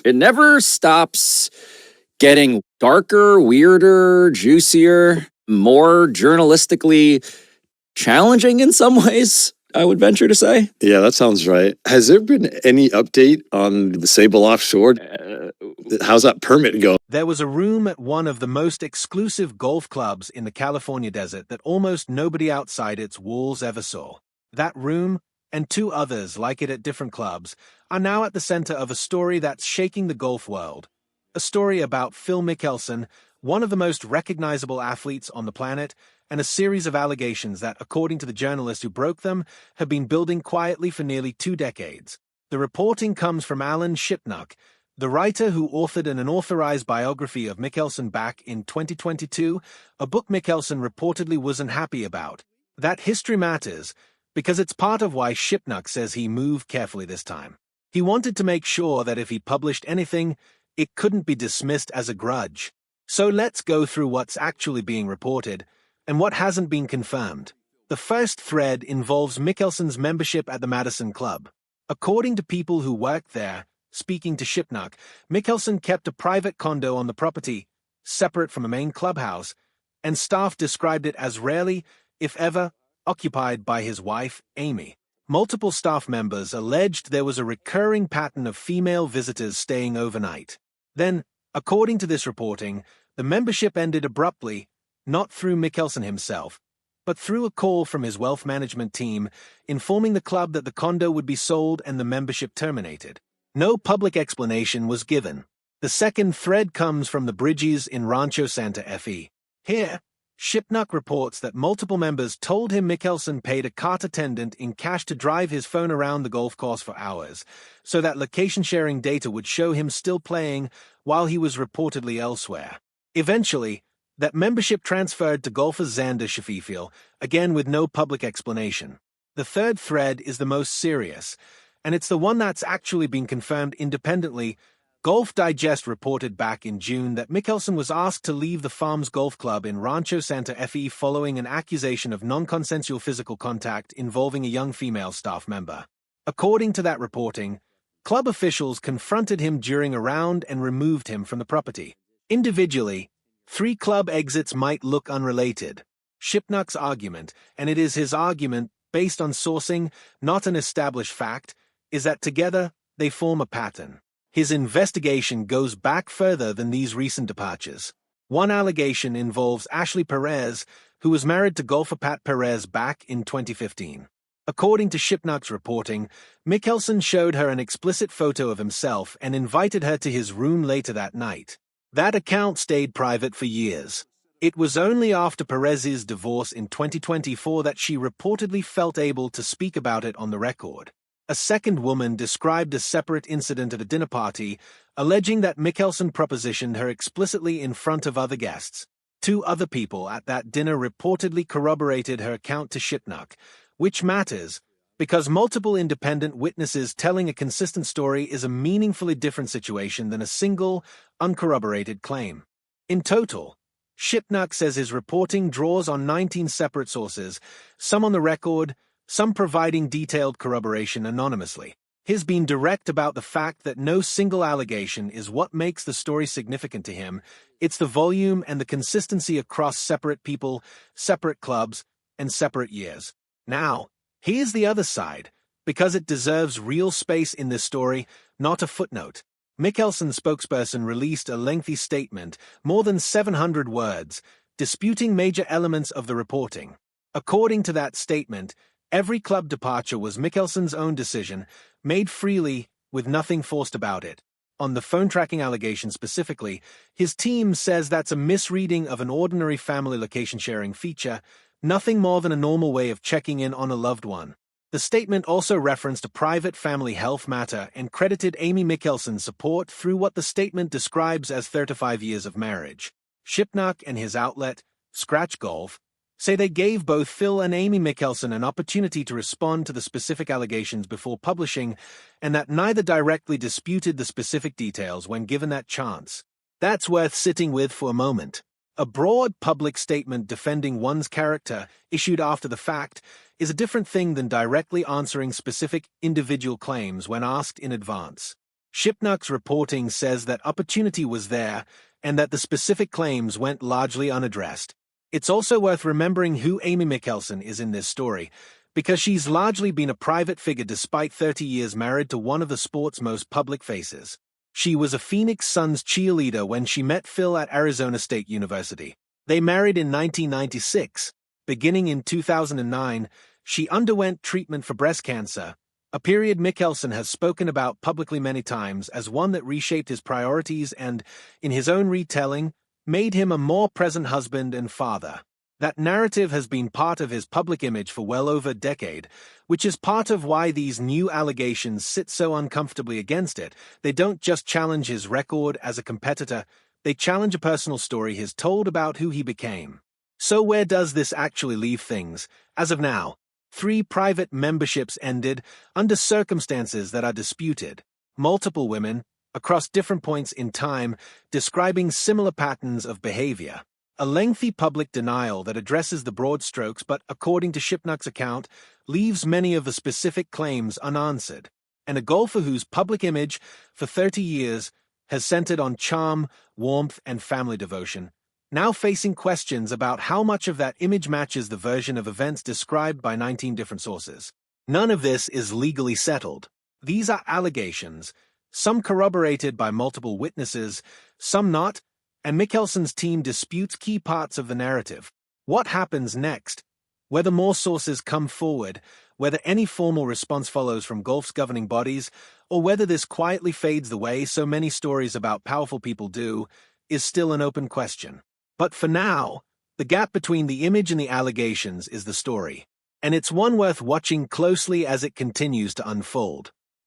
It never stops getting darker, weirder, juicier, more journalistically challenging in some ways, I would venture to say. Yeah, that sounds right. Has there been any update on the Sable offshore? How's that permit go? There was a room at one of the most exclusive golf clubs in the California desert that almost nobody outside its walls ever saw. That room, and 2 others like it at different clubs, are now at the center of a story that's shaking the golf world. A story about Phil Mickelson, one of the most recognizable athletes on the planet, and a series of allegations that, according to the journalist who broke them, have been building quietly for nearly 2 decades. The reporting comes from Alan Shipnuck, the writer who authored an unauthorized biography of Mickelson back in 2022, a book Mickelson reportedly wasn't happy about. That history matters because it's part of why Shipnuck says he moved carefully this time. He wanted to make sure that if he published anything, it couldn't be dismissed as a grudge. So let's go through what's actually being reported and what hasn't been confirmed. The first thread involves Mickelson's membership at the Madison Club. According to people who worked there, speaking to Shipnuck, Mickelson kept a private condo on the property, separate from a main clubhouse, and staff described it as rarely, if ever, occupied by his wife, Amy. Multiple staff members alleged there was a recurring pattern of female visitors staying overnight. Then, according to this reporting, the membership ended abruptly, not through Mickelson himself, but through a call from his wealth management team informing the club that the condo would be sold and the membership terminated. No public explanation was given. The second thread comes from the Bridges in Rancho Santa Fe. Here, Shipnuck reports that multiple members told him Mickelson paid a cart attendant in cash to drive his phone around the golf course for hours, so that location-sharing data would show him still playing while he was reportedly elsewhere. Eventually, that membership transferred to golfer Xander Schauffele, again with no public explanation. The third thread is the most serious, and it's the one that's actually been confirmed independently. Golf Digest reported back in June that Mickelson was asked to leave the Farms Golf Club in Rancho Santa Fe following an accusation of non-consensual physical contact involving a young female staff member. According to that reporting, club officials confronted him during a round and removed him from the property. Individually, 3 club exits might look unrelated. Shipnuck's argument, and it is his argument based on sourcing, not an established fact, is that together they form a pattern. His investigation goes back further than these recent departures. One allegation involves Ashley Perez, who was married to golfer Pat Perez back in 2015. According to Shipnuck's reporting, Mickelson showed her an explicit photo of himself and invited her to his room later that night. That account stayed private for years. It was only after Perez's divorce in 2024 that she reportedly felt able to speak about it on the record. A second woman described a separate incident at a dinner party, alleging that Mickelson propositioned her explicitly in front of other guests. 2 other people at that dinner reportedly corroborated her account to Shipnuck, which matters because multiple independent witnesses telling a consistent story is a meaningfully different situation than a single, uncorroborated claim. In total, Shipnuck says his reporting draws on 19 separate sources, some on the record, some providing detailed corroboration anonymously. He's been direct about the fact that no single allegation is what makes the story significant to him. It's the volume and the consistency across separate people, separate clubs, and separate years. Now, here's the other side, because it deserves real space in this story, not a footnote. Mickelson's spokesperson released a lengthy statement, more than 700 words, disputing major elements of the reporting. According to that statement, every club departure was Mickelson's own decision, made freely, with nothing forced about it. On the phone tracking allegation specifically, his team says that's a misreading of an ordinary family location sharing feature, nothing more than a normal way of checking in on a loved one. The statement also referenced a private family health matter and credited Amy Mickelson's support through what the statement describes as 35 years of marriage. Shipnuck and his outlet, Scratch Golf, say they gave both Phil and Amy Mickelson an opportunity to respond to the specific allegations before publishing, and that neither directly disputed the specific details when given that chance. That's worth sitting with for a moment. A broad public statement defending one's character, issued after the fact, is a different thing than directly answering specific individual claims when asked in advance. Shipnuck's reporting says that opportunity was there and that the specific claims went largely unaddressed. It's also worth remembering who Amy Mickelson is in this story, because she's largely been a private figure despite 30 years married to one of the sport's most public faces. She was a Phoenix Suns cheerleader when she met Phil at Arizona State University. They married in 1996. Beginning in 2009, she underwent treatment for breast cancer, a period Mickelson has spoken about publicly many times as one that reshaped his priorities and, in his own retelling, made him a more present husband and father. That narrative has been part of his public image for well over a decade, which is part of why these new allegations sit so uncomfortably against it. They don't just challenge his record as a competitor, they challenge a personal story he's told about who he became. So where does this actually leave things? As of now, 3 private memberships ended under circumstances that are disputed. Multiple women, across different points in time, describing similar patterns of behavior. A lengthy public denial that addresses the broad strokes but, according to Shipnuck's account, leaves many of the specific claims unanswered. And a golfer whose public image, for 30 years, has centered on charm, warmth, and family devotion, now facing questions about how much of that image matches the version of events described by 19 different sources. None of this is legally settled. These are allegations, some corroborated by multiple witnesses, some not, and Mickelson's team disputes key parts of the narrative. What happens next? Whether more sources come forward, whether any formal response follows from golf's governing bodies, or whether this quietly fades the way so many stories about powerful people do, is still an open question. But for now, the gap between the image and the allegations is the story, and it's one worth watching closely as it continues to unfold.